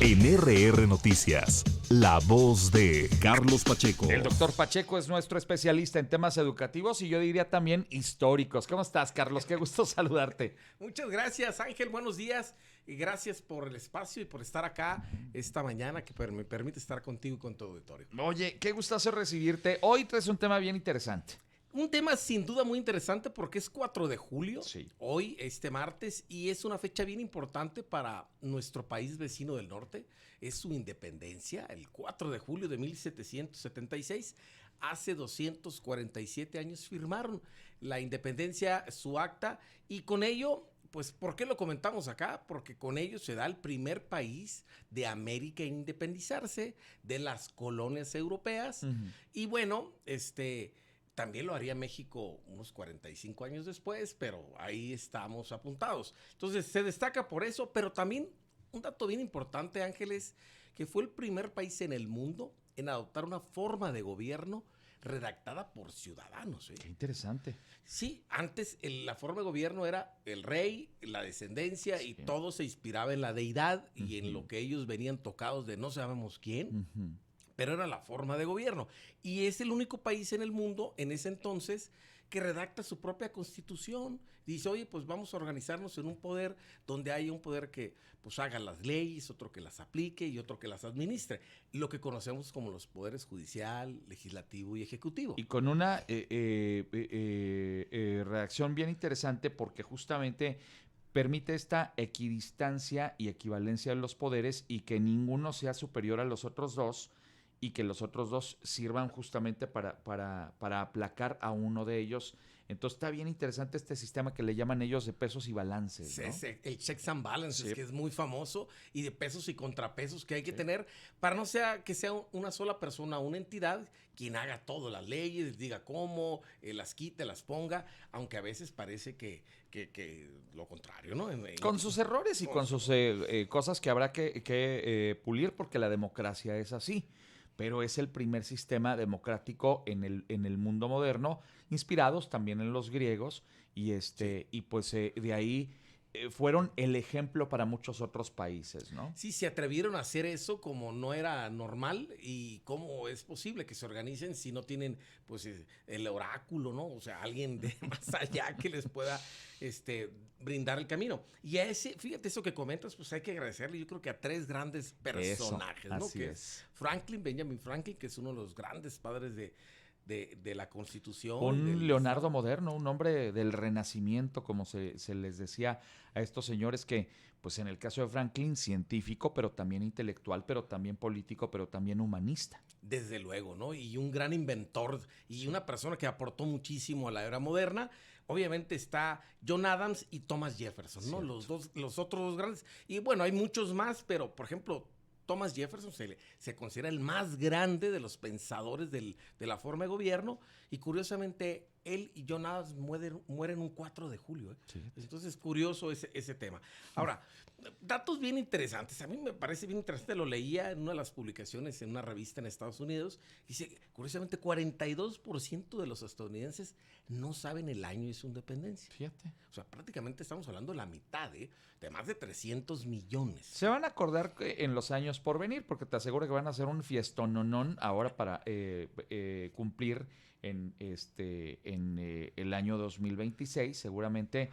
En RR Noticias, la voz de Carlos Pacheco. El doctor Pacheco es nuestro especialista en temas educativos y yo diría también históricos. ¿Cómo estás, Carlos? Qué gusto saludarte. Muchas gracias, Ángel. Buenos días y gracias por el espacio y por estar acá esta mañana que me permite estar contigo y con tu auditorio. Oye, qué gustazo recibirte. Hoy traes un tema bien interesante. Un tema sin duda muy interesante porque es 4 de julio, Sí. hoy, este martes, y es una fecha bien importante para nuestro país vecino del norte. Es su independencia, el 4 de julio de 1776. Hace 247 años firmaron la independencia, su acta, y con ello, pues, ¿por qué lo comentamos acá? Porque con ello se da el primer país de América en independizarse de las colonias europeas. Y bueno, también lo haría México unos 45 años después, pero ahí estamos apuntados. Entonces, se destaca por eso, pero también un dato bien importante, Ángeles, que fue el primer país en el mundo en adoptar una forma de gobierno redactada por ciudadanos. Qué interesante. Sí, antes la forma de gobierno era el rey, la descendencia, Sí. y todo se inspiraba en la deidad y en lo que ellos venían tocados de no sabemos quién. Pero era la forma de gobierno. Y es el único país en el mundo, en ese entonces, que redacta su propia constitución. Dice, oye, pues vamos a organizarnos en un poder donde haya un poder que pues haga las leyes, otro que las aplique y otro que las administre. Lo que conocemos como los poderes judicial, legislativo y ejecutivo. Y con una redacción bien interesante porque justamente permite esta equidistancia y equivalencia de los poderes y que ninguno sea superior a los otros dos y que los otros dos sirvan justamente para aplacar a uno de ellos. Entonces está bien interesante este sistema que le llaman ellos de pesos y balances, ¿no? El checks and balances, Sí. que es muy famoso, y de pesos y contrapesos que hay que tener para no sea que sea una sola persona, una entidad, quien haga todo, las leyes, diga cómo, las quite, las ponga, aunque a veces parece que lo contrario, ¿no? Con sus errores y con sus cosas que habrá que pulir porque la democracia es así. Pero es el primer sistema democrático en el mundo moderno, inspirados también en los griegos, y pues de ahí fueron el ejemplo para muchos otros países, ¿no? Sí, se atrevieron a hacer eso como no era normal, y cómo es posible que se organicen si no tienen pues el oráculo, ¿no? O sea, alguien de más allá que les pueda brindar el camino. Y a ese, fíjate, eso que comentas, pues hay que agradecerle, yo creo que a 3 grandes personajes, eso, ¿no? así Que es. Benjamin Franklin, que es uno de los grandes padres de la Constitución. Un Leonardo moderno, un hombre del Renacimiento, como se les decía a estos señores que, pues en el caso de Franklin, científico, pero también intelectual, pero también político, pero también humanista. Desde luego, ¿no? Y un gran inventor y una persona que aportó muchísimo a la era moderna. Obviamente está John Adams y Thomas Jefferson, ¿no? Los otros dos grandes. Y bueno, hay muchos más, pero por ejemplo, Thomas Jefferson se considera el más grande de los pensadores de la forma de gobierno, y curiosamente él y John Adams mueren un 4 de julio. Sí. Entonces, curioso ese tema. Ahora, datos bien interesantes. A mí me parece bien interesante, lo leía en una de las publicaciones en una revista en Estados Unidos. Dice, curiosamente, 42% de los estadounidenses no saben el año de su independencia. Fíjate. O sea, prácticamente estamos hablando de la mitad, de más de 300 millones. Se van a acordar en los años por venir, porque te aseguro que van a hacer un fiestononón ahora para cumplir en el año 2026. Seguramente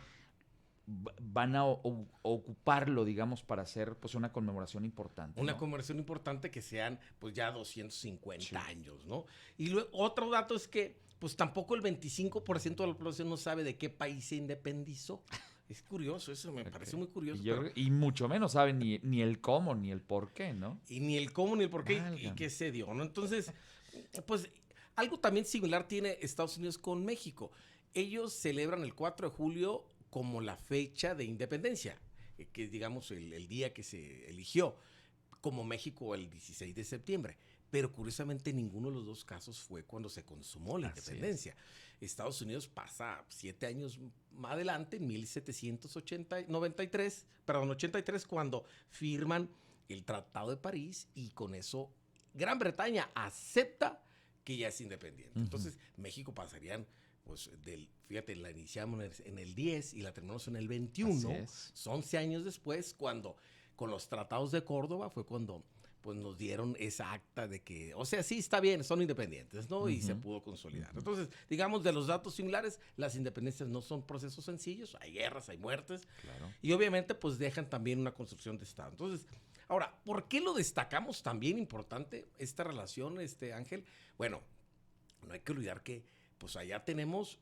van a ocuparlo, digamos, para hacer pues una conmemoración importante. Una ¿no? conmemoración importante que sean pues ya 250 Sí. años, ¿no? Y luego, otro dato es que pues tampoco el 25% de la población no sabe de qué país se independizó. Es curioso, eso me parece muy curioso. Y mucho menos saben ni el cómo ni el por qué, ¿no? Y ni el cómo ni el por qué y Válgame. qué se dio, ¿no? Entonces, pues algo también similar tiene Estados Unidos con México. Ellos celebran el 4 de julio como la fecha de independencia, que es, digamos, el día que se eligió, como México el 16 de septiembre. Pero curiosamente ninguno de los dos casos fue cuando se consumó la independencia. Estados Unidos pasa 7 años más adelante, en 83, cuando firman el Tratado de París, y con eso Gran Bretaña acepta que ya es independiente. Entonces, México pasarían, pues, fíjate, la iniciamos en el 10 y la terminamos en el 21. Son 11 años después, cuando con los tratados de Córdoba fue cuando pues nos dieron esa acta de que, o sea, sí está bien, son independientes, ¿no? Y se pudo consolidar. Entonces, digamos, de los datos similares, las independencias no son procesos sencillos, hay guerras, hay muertes, Claro. y obviamente pues dejan también una construcción de Estado. Entonces, ahora, ¿por qué lo destacamos también importante esta relación, Ángel? Bueno, no hay que olvidar que pues allá tenemos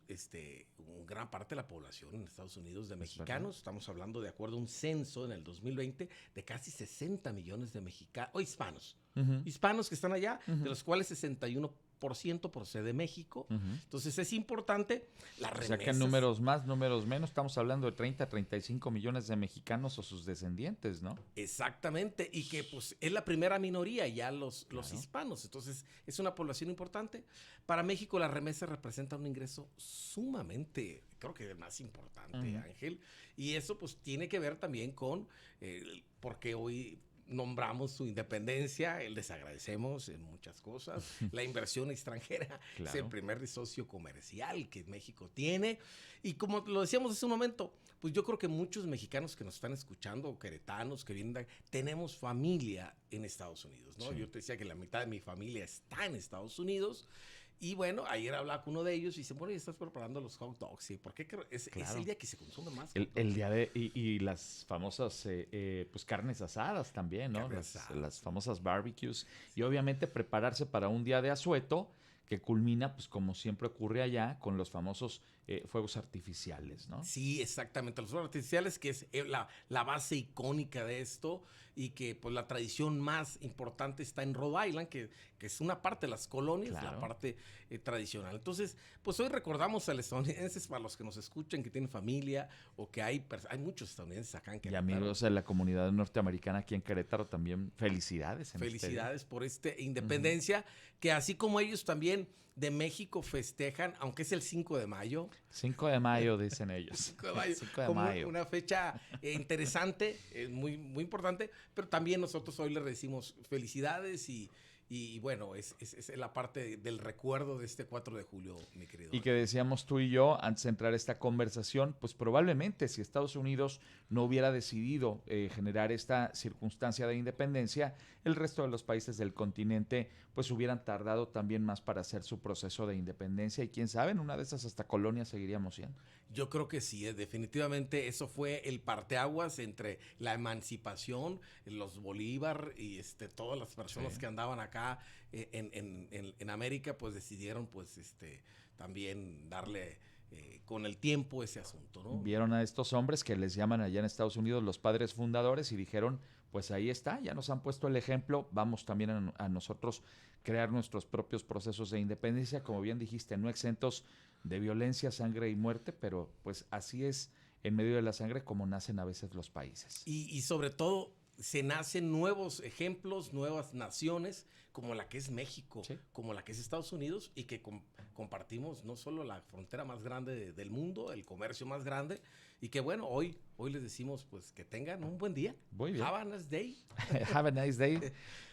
una gran parte de la población en Estados Unidos de mexicanos. Estamos hablando, de acuerdo a un censo en el 2020, de casi 60 millones de mexicanos, o hispanos. Hispanos que están allá, de los cuales 61% procede de México. Entonces es importante la remesa. O sea que números más, números menos, estamos hablando de 30, 35 millones de mexicanos o sus descendientes, ¿no? Exactamente, y que pues es la primera minoría ya los hispanos, entonces es una población importante. Para México la remesa representa un ingreso sumamente, creo que el más importante, Ángel, y eso pues tiene que ver también con porque hoy nombramos su independencia, les agradecemos en muchas cosas. La inversión extranjera es el primer socio comercial que México tiene. Y como lo decíamos hace un momento, pues yo creo que muchos mexicanos que nos están escuchando, o queretanos que vienen, tenemos familia en Estados Unidos, ¿no? Sí. Yo te decía que la mitad de mi familia está en Estados Unidos. Y bueno, ayer hablaba con uno de ellos y dice, bueno, ya estás preparando los hot dogs, ¿sí? Porque es el día que se consume más. El día de, y las famosas pues carnes asadas también, ¿no? Las famosas barbecues. Y obviamente prepararse para un día de asueto que culmina, pues como siempre ocurre allá, con los famosos fuegos artificiales, ¿no? Sí, exactamente. Los fuegos artificiales, que es la base icónica de esto, y que pues la tradición más importante está en Rhode Island, que es una parte de las colonias, la parte tradicional. Entonces, pues hoy recordamos a los estadounidenses, para los que nos escuchan, que tienen familia, o que hay muchos estadounidenses acá en Querétaro. Y amigos de la comunidad norteamericana aquí en Querétaro también, felicidades. Felicidades por independencia, que así como ellos también de México festejan, aunque es el 5 de mayo. 5 de mayo, dicen ellos. 5 de mayo. 5 de como mayo. Una fecha interesante, muy, muy importante, pero también nosotros hoy les decimos felicidades y bueno, es la parte del recuerdo de este 4 de julio, mi querido. Y que decíamos tú y yo, antes de entrar a esta conversación, pues probablemente si Estados Unidos no hubiera decidido generar esta circunstancia de independencia, el resto de los países del continente pues hubieran tardado también más para hacer su proceso de independencia y quién sabe, en una de esas hasta colonias seguiríamos siendo. Yo creo que sí, definitivamente eso fue el parteaguas entre la emancipación, los Bolívar y todas las personas que andaban acá en América, pues decidieron pues también darle con el tiempo ese asunto, ¿no? Vieron a estos hombres que les llaman allá en Estados Unidos los padres fundadores y dijeron, pues ahí está, ya nos han puesto el ejemplo, vamos también a nosotros crear nuestros propios procesos de independencia, como bien dijiste, no exentos de violencia, sangre y muerte, pero pues así es en medio de la sangre como nacen a veces los países. Y sobre todo se nacen nuevos ejemplos, nuevas naciones, como la que es México, como la que es Estados Unidos, y que compartimos no solo la frontera más grande del mundo, el comercio más grande, y que bueno, hoy les decimos pues que tengan un buen día. Muy bien. Have a nice day. Have a nice day.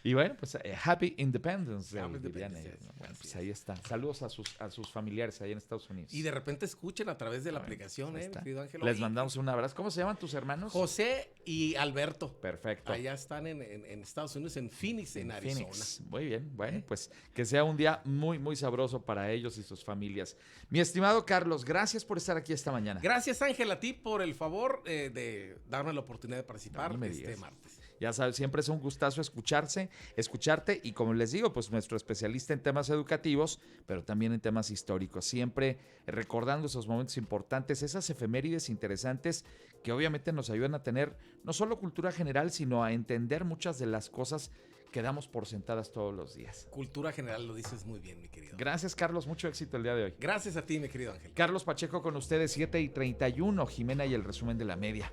Y bueno, pues Happy Independence Day. Bueno, pues ahí está. Saludos a sus familiares allá en Estados Unidos. Y de repente escuchen a través de la aplicación, querido Ángel. Les mandamos un abrazo. ¿Cómo se llaman tus hermanos? José y Alberto. Perfecto. Allá están en Estados Unidos, en Phoenix, en Arizona. Phoenix. Muy bien. Bueno, pues que sea un día muy, muy sabroso para ellos y sus familias. Mi estimado Carlos, gracias por estar aquí esta mañana. Gracias, Ángel, a ti por el favor de darme la oportunidad de participar este martes. Ya sabes, siempre es un gustazo escucharte y como les digo, pues nuestro especialista en temas educativos, pero también en temas históricos, siempre recordando esos momentos importantes, esas efemérides interesantes que obviamente nos ayudan a tener no solo cultura general, sino a entender muchas de las cosas que damos por sentadas todos los días. Cultura general, lo dices muy bien, mi querido. Gracias, Carlos, mucho éxito el día de hoy. Gracias a ti, mi querido Ángel. Carlos Pacheco con ustedes, 7:31, Jimena y el resumen de la media.